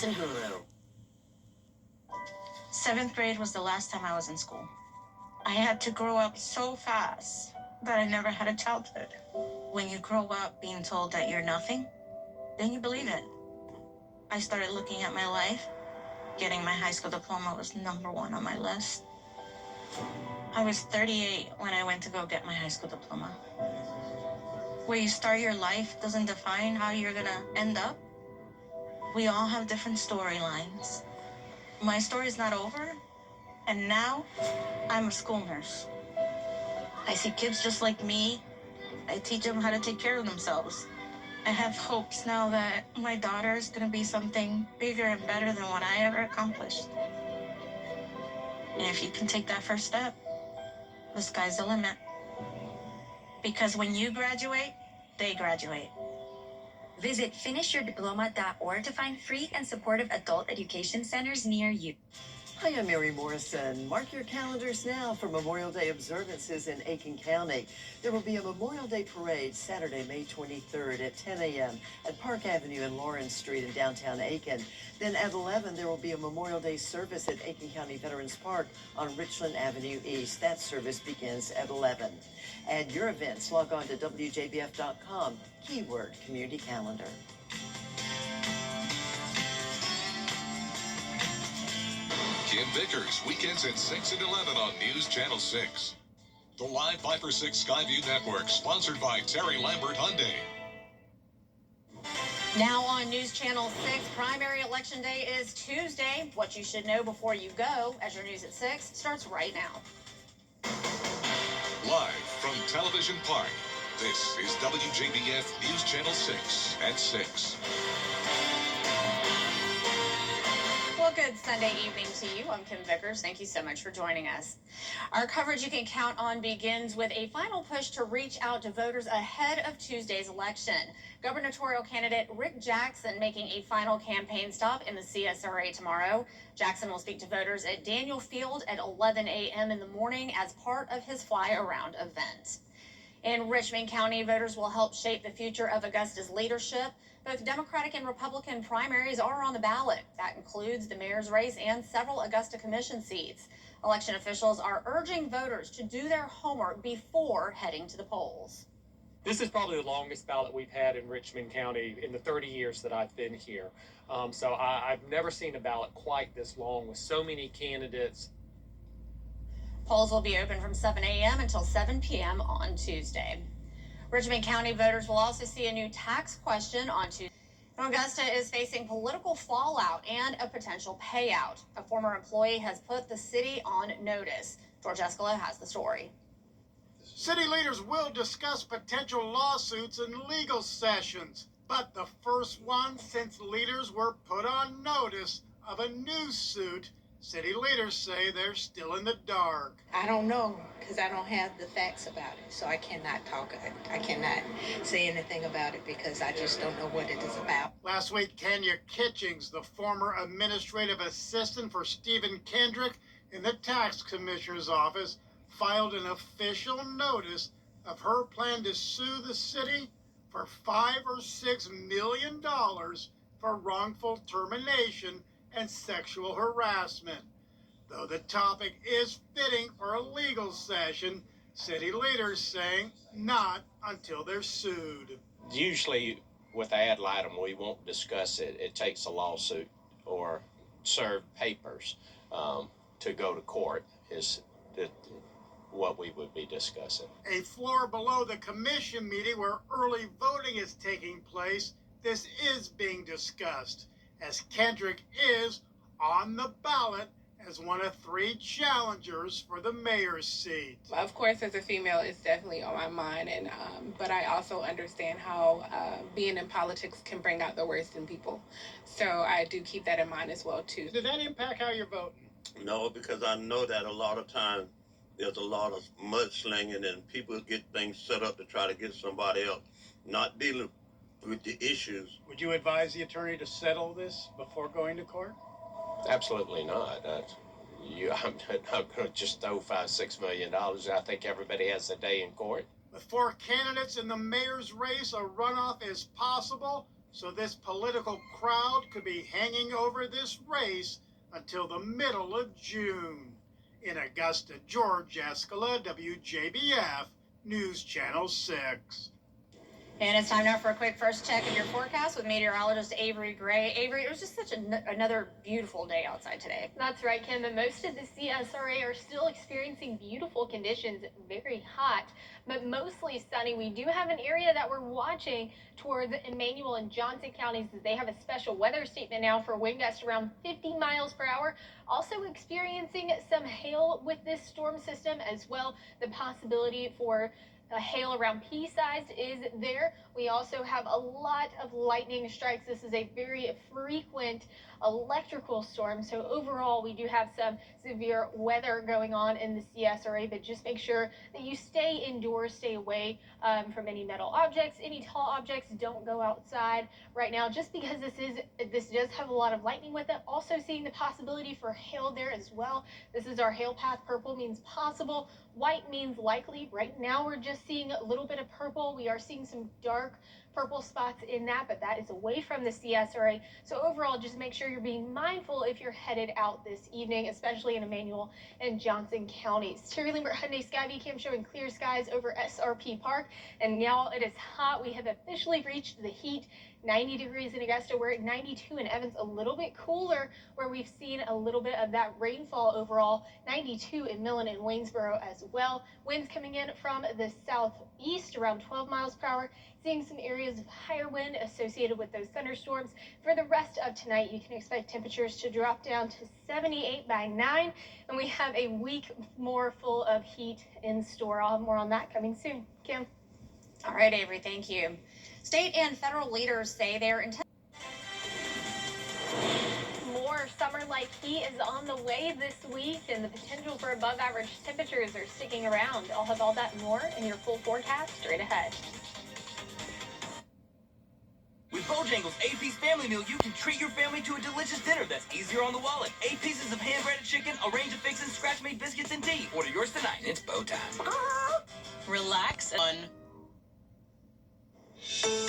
in Hulu. Seventh grade was the last time I was in school. I had to grow up so fast that I never had a childhood. When you grow up being told that you're nothing, then you believe it. I started looking at my life. Getting my high school diploma was #1 on my list. I was 38 when I went to go get my high school diploma. Where you start your life doesn't define how you're gonna end up. We all have different storylines. My story's not over, and now I'm a school nurse. I see kids just like me. I teach them how to take care of themselves. I have hopes now that my daughter is going to be something bigger and better than what I ever accomplished. And if you can take that first step, the sky's the limit. Because when you graduate, they graduate. Visit finishyourdiploma.org to find free and supportive adult education centers near you. Hi, I'm Mary Morrison. Mark your calendars now for Memorial Day observances in Aiken County. There will be a Memorial Day parade Saturday, May 23rd at 10 a.m. at Park Avenue and Lawrence Street in downtown Aiken. Then at 11, there will be a Memorial Day service at Aiken County Veterans Park on Richland Avenue East. That service begins at 11. Add your events. Log on to WJBF.com. Keyword Community Calendar. Kim Vickers, weekends at 6 and 11 on News Channel 6. The live 5 for 6 Skyview Network, sponsored by Terry Lambert Hyundai. Now on News Channel 6, primary election day is Tuesday. What you should know before you go, as your news at 6 starts right now. Live from Television Park, this is WJBF News Channel 6 at 6. Well, good Sunday evening to you. I'm Kim Vickers. Thank you so much for joining us. Our coverage you can count on begins with a final push to reach out to voters ahead of Tuesday's election. Gubernatorial candidate Rick Jackson making a final campaign stop in the CSRA tomorrow. Jackson will speak to voters at Daniel Field at 11 a.m. in the morning as part of his Fly Around event. In Richmond County, voters will help shape the future of Augusta's leadership. Both Democratic and Republican primaries are on the ballot. That includes the mayor's race and several Augusta Commission seats. Election officials are urging voters to do their homework before heading to the polls. This is probably the longest ballot we've had in Richmond County in the 30 years that I've been here. So I've never seen a ballot quite this long with so many candidates. Polls will be open from 7 a.m. until 7 p.m. on Tuesday. Richmond County voters will also see a new tax question on Tuesday. Augusta is facing political fallout and a potential payout. A former employee has put the city on notice. George Escala has the story. City leaders will discuss potential lawsuits and legal sessions, but the first one since leaders were put on notice of a new suit. City leaders say they're still in the dark. I don't know because I don't have the facts about it, so I cannot I cannot say anything about it because I just don't know what it is about. Last week, Tanya Kitchings, the former administrative assistant for Stephen Kendrick in the tax commissioner's office, filed an official notice of her plan to sue the city for $5 or $6 million for wrongful termination and sexual harassment. Though the topic is fitting for a legal session, city leaders saying not until they're sued. Usually with ad litem, we won't discuss it. It takes a lawsuit or serve papers to go to court is what we would be discussing. A floor below the commission meeting where early voting is taking place, this is being discussed, as Kendrick is on the ballot as one of 3 challengers for the mayor's seat. Of course, as a female, it's definitely on my mind, and but I also understand how being in politics can bring out the worst in people. So I do keep that in mind as well, too. Did that impact how you're voting? No, because I know that a lot of times there's a lot of mudslinging and people get things set up to try to get somebody else not dealing with the issues. Would you advise the attorney to settle this before going to court? Absolutely not. I'm not going to just throw $5-6 million. I think everybody has a day in court. With 4 candidates in the mayor's race, a runoff is possible. So this political crowd could be hanging over this race until the middle of June. In Augusta, George Escala, WJBF, News Channel 6. And it's time now for a quick first check of your forecast with meteorologist Avery Gray. Avery, it was just such another beautiful day outside today. That's right, Kim. And most of the CSRA are still experiencing beautiful conditions, very hot, but mostly sunny. We do have an area that we're watching towards Emmanuel and Johnson counties as they have a special weather statement now for wind gusts around 50 miles per hour. Also experiencing some hail with this storm system as well. The possibility for hail around pea-sized is there. We also have a lot of lightning strikes. This is a very frequent electrical storm. So overall, we do have some severe weather going on in the CSRA, but just make sure that you stay indoors, stay away from any metal objects, any tall objects. Don't go outside right now, just because this does have a lot of lightning with it. Also seeing the possibility for hail there as well. This is our hail path. Purple means possible. White means likely. Right now, we're just seeing a little bit of purple. We are seeing some dark purple spots in that, but that is away from the CSRA. So overall, just make sure you're being mindful if you're headed out this evening, especially in Emmanuel and Johnson counties. Terry Lambert Hyundai Skyview Cam showing clear skies over SRP Park, and now it is hot. We have officially reached the heat. 90 degrees in Augusta. We're at 92 in Evans, a little bit cooler where we've seen a little bit of that rainfall overall. 92 in Millen and Waynesboro as well. Winds coming in from the southeast around 12 miles per hour. Seeing some areas of higher wind associated with those thunderstorms. For the rest of tonight, you can expect temperatures to drop down to 78 by 9. And we have a week more full of heat in store. I'll have more on that coming soon. Kim? All right, Avery, thank you. State and federal leaders say they're More summer-like heat is on the way this week, and the potential for above-average temperatures are sticking around. I'll have all that and more in your full forecast straight ahead. With Bojangles AP's Family Meal, you can treat your family to a delicious dinner that's easier on the wallet. 8 pieces of hand-breaded chicken, a range of fixins, scratch-made biscuits, and tea. Order yours tonight. It's bow time. Relax on.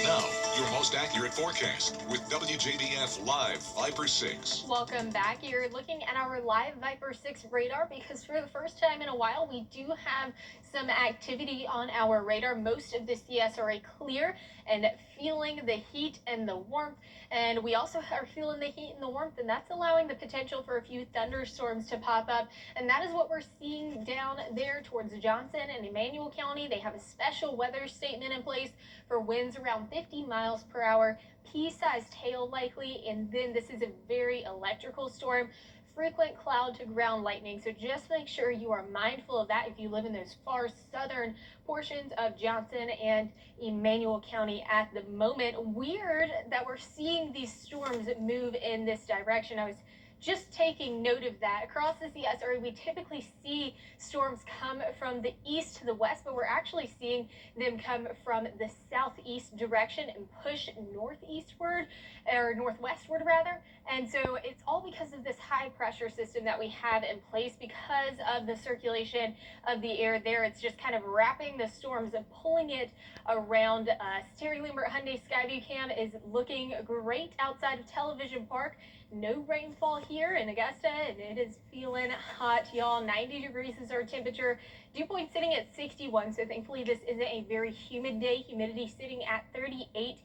Now, your most accurate forecast with WJBF Live Viper 6. Welcome back. You're looking at our live Viper 6 radar because for the first time in a while, we do have some activity on our radar. Most of the CSRA clear and feeling the heat and the warmth. And we also are feeling the heat and the warmth, and that's allowing the potential for a few thunderstorms to pop up. And that is what we're seeing down there towards Johnson and Emmanuel County. They have a special weather statement in place for winds around 50 miles per hour, pea-sized hail likely, and then this is a very electrical storm. Frequent cloud to ground lightning, so just make sure you are mindful of that if you live in those far southern portions of Johnson and Emmanuel County at the moment. Weird that we're seeing these storms move in this direction. I was just taking note of that. Across the CSRA, we typically see storms come from the east to the west, but we're actually seeing them come from the southeast direction and push northeastward, or northwestward rather. And so it's all because of this high pressure system that we have in place because of the circulation of the air there. It's just kind of wrapping the storms and pulling it around us. Terry Lambert Hyundai Skyview Cam is looking great outside of Television Park. No rainfall here in Augusta, and it is feeling hot, y'all. 90 degrees is our temperature. Dew point sitting at 61, so thankfully this isn't a very humid day. Humidity sitting at 38%,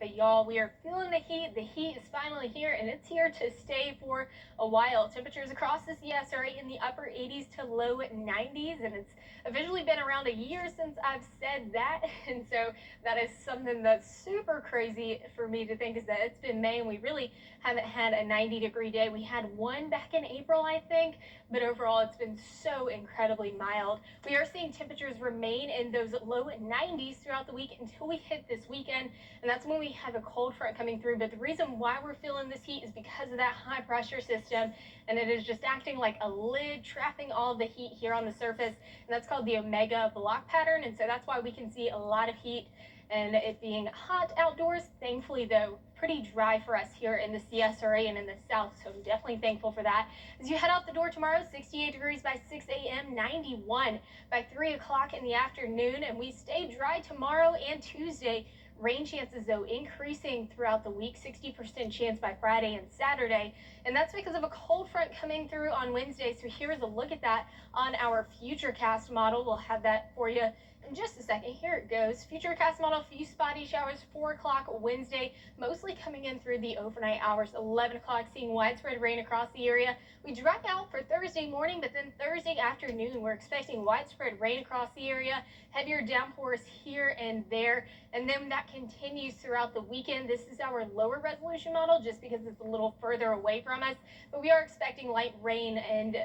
but y'all, we are feeling the heat. The heat is finally here, and it's here to stay for a while. Temperatures across the CSRA in the upper 80s to low 90s, and it's officially been around a year since I've said that, and so that is something that's super crazy for me to think, is that it's been May and we really haven't had a 90-degree day. We had one back in April, I think, but overall it's been so incredibly mild. We are seeing temperatures remain in those low 90s throughout the week until we hit this weekend, and that's when we have a cold front coming through. But the reason why we're feeling this heat is because of that high pressure system, and it is just acting like a lid, trapping all of the heat here on the surface, and that's called the omega block pattern. And so that's why we can see a lot of heat and it being hot outdoors. Thankfully though, pretty dry for us here in the CSRA and in the south, so I'm definitely thankful for that. As you head out the door tomorrow, 68 degrees by 6 a.m., 91 by 3 o'clock in the afternoon, and we stay dry tomorrow and Tuesday. Rain chances, though, increasing throughout the week, 60% chance by Friday and Saturday. And that's because of a cold front coming through on Wednesday. So here's a look at that on our Futurecast model. We'll have that for you in just a second. Here it goes. Futurecast model, few spotty showers, 4 o'clock Wednesday, mostly coming in through the overnight hours. 11 o'clock, seeing widespread rain across the area. We dry out for Thursday morning, but then Thursday afternoon, we're expecting widespread rain across the area, heavier downpours here and there, and then that continues throughout the weekend. This is our lower resolution model just because it's a little further away from us, but we are expecting light rain and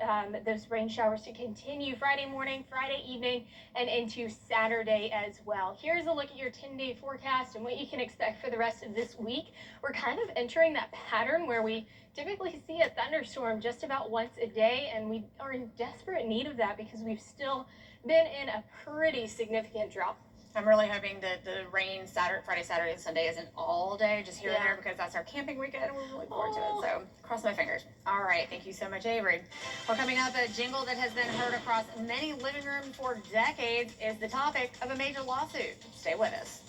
those rain showers to continue Friday morning, Friday evening, and into Saturday as well. Here's a look at your 10-day forecast and what you can expect for the rest of this week. We're kind of entering that pattern where we typically see a thunderstorm just about once a day, and we are in desperate need of that because we've still been in a pretty significant drought. I'm really hoping that the rain Friday, Saturday, and Sunday isn't all day, just here and there, because that's our camping weekend and we're really forward to it. So cross my fingers. All right, thank you so much, Avery. Well, coming up, a jingle that has been heard across many living rooms for decades is the topic of a major lawsuit. Stay with us.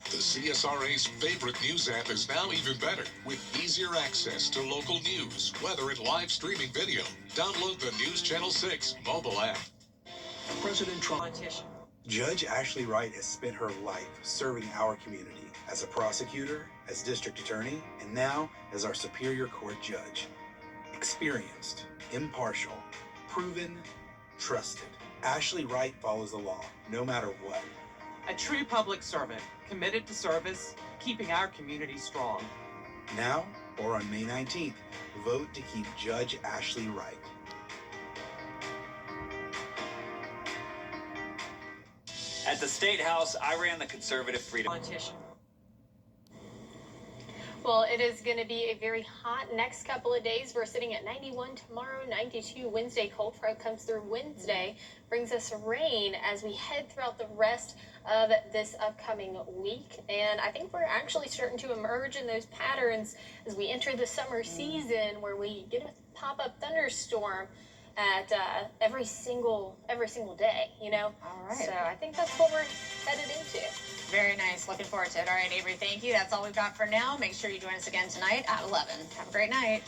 The CSRA's favorite news app is now even better with easier access to local news, weather, and live streaming video. Download the News Channel 6 mobile app. President Trump. Judge Ashley Wright has spent her life serving our community as a prosecutor, as district attorney, and now as our Superior Court judge. Experienced, impartial, proven, trusted. Ashley Wright follows the law, no matter what. A true public servant, committed to service, keeping our community strong. Now, or on May 19th, vote to keep Judge Ashley Wright. At the State House, I ran the Conservative Freedom. Well, it is going to be a very hot next couple of days. We're sitting at 91 tomorrow, 92 Wednesday. Cold front comes through Wednesday, brings us rain as we head throughout the rest of this upcoming week. And I think we're actually starting to emerge in those patterns as we enter the summer season, where we get a pop-up thunderstorm at every single day, you know? All right. So I think that's what we're headed into. Very nice. Looking forward to it. All right, Avery, thank you. That's all we've got for now. Make sure you join us again tonight at 11. Have a great night.